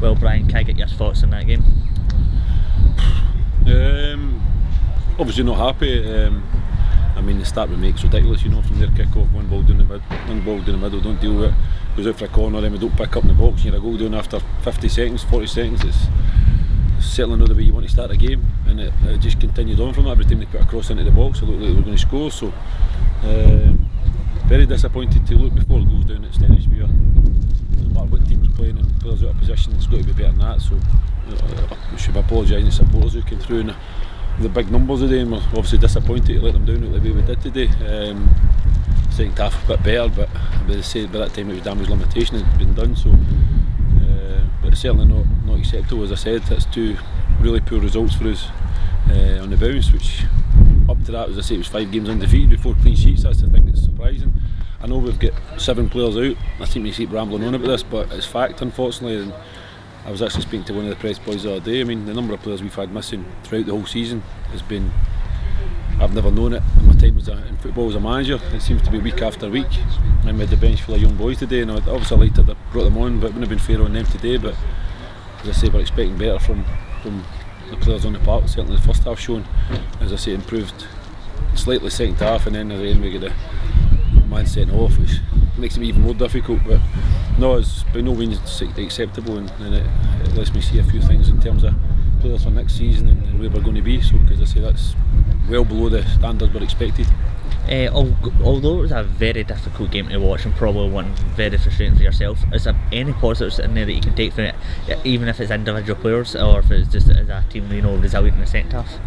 Well, Brian, can I get your thoughts on that game? Obviously not happy. I mean, the start we make is ridiculous, from their kick-off, one ball down the middle, don't deal with it, goes out for a corner, then we don't pick up in the box, and you're a goal down after 50 seconds, 40 seconds. It's certainly not the way you want to start a game, and it just continued on from that. Every time they put a cross into the box, it looked like they were going to score, so very disappointed to look before it goes down at Stenhousemuir. No matter what team's playing and players out of position, it's got to be better than that, so we should be apologising to supporters who came through in the big numbers today, and we're obviously disappointed to let them down the way we did today. Second half a bit better, but by that time it was damage limitation had been done, so but it's certainly not acceptable. As I said, that's two really poor results for us on the bounce, which up to that, as I say, it was 5 games undefeated before clean sheets. That's the thing that's surprising. I know we've got 7 players out. I seem to keep rambling on about this, but it's fact, unfortunately. And I was actually speaking to one of the press boys the other day. I mean, the number of players we've had missing throughout the whole season has been, I've never known it in my time in football as a manager. It seems to be week after week, and we had the bench full of young boys today, and I'd obviously like to have brought them on, but it wouldn't have been fair on them today. But as I say, we're expecting better from the players on the park. Certainly the first half shown, as I say, improved slightly second half, and then at the end we get a man sent off, which makes it even more difficult. But no, it's by no means acceptable, and it lets me see a few things in terms of players for next season and where we're going to be. So, because I say that's well below the standards we're expected. Although it was a very difficult game to watch and probably one very frustrating for yourself, is there any positives in there that you can take from it, even if it's individual players or if it's just as a team, resilient in the second half?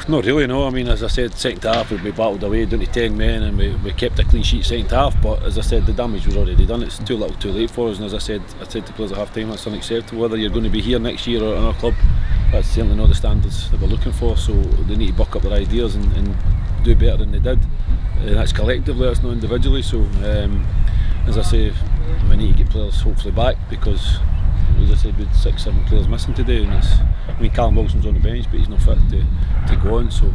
Not really, no. I mean, as I said, second half we battled away down to 10 men and we kept a clean sheet second half, but as I said, the damage was already done. It's too little too late for us, and as I said to players at half time, that's unacceptable. Whether you're going to be here next year or in our club, that's certainly not the standards that we're looking for, so they need to buck up their ideas and do better than they did. And that's collectively, that's not individually, so as I say, we need to get players hopefully back, because as I said, we had 6-7 players missing today, and Callum Wilson's on the bench, but he's not fit to go on. So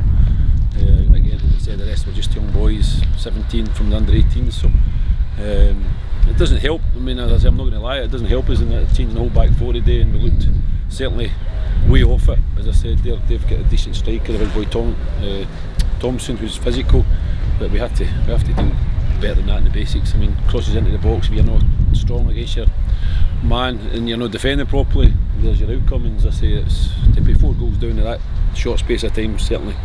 again, as I said, the rest were just young boys, 17 from the under 18s. So it doesn't help. I mean, as I say, I'm not going to lie, it doesn't help us in changing the whole back four today, and we looked certainly way off it. As I said, they've got a decent striker, a big boy Thompson, who's physical, but we have to do better than that in the basics. I mean, crosses into the box, if you're not strong against your man and you're not defending properly, there's your outcome. And as I say, it's to put 4 goals down in that short space of time, certainly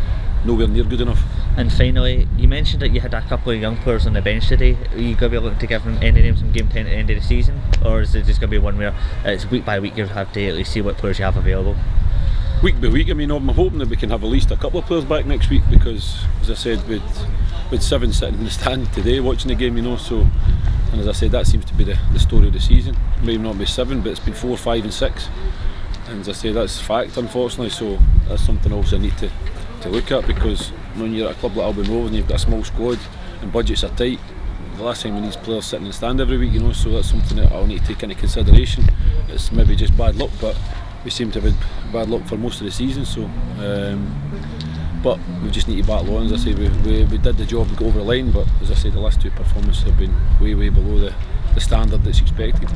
nowhere near good enough. And finally, you mentioned that you had a couple of young players on the bench today. Are you going to be looking to give them any names from game 10 at the end of the season, or is it just going to be one where it's week by week you have to at least see what players you have available? Week by week. I mean, I'm hoping that we can have at least a couple of players back next week, because as I said, with 7 sitting in the stand today watching the game, so, and as I said, that seems to be the story of the season. Maybe not be 7, but it's been 4, 5 and 6, and as I say, that's fact, unfortunately. So that's something else I need to look at, because when you're at a club like Albion Rovers and you've got a small squad and budgets are tight, the last time we need players sitting in the stand every week, so that's something that I'll need to take into consideration. It's maybe just bad luck, but we seem to have had bad luck for most of the season, so but we just need to battle on. As I say, we did the job and got over the line, but as I say, the last 2 performances have been way below the standard that's expected.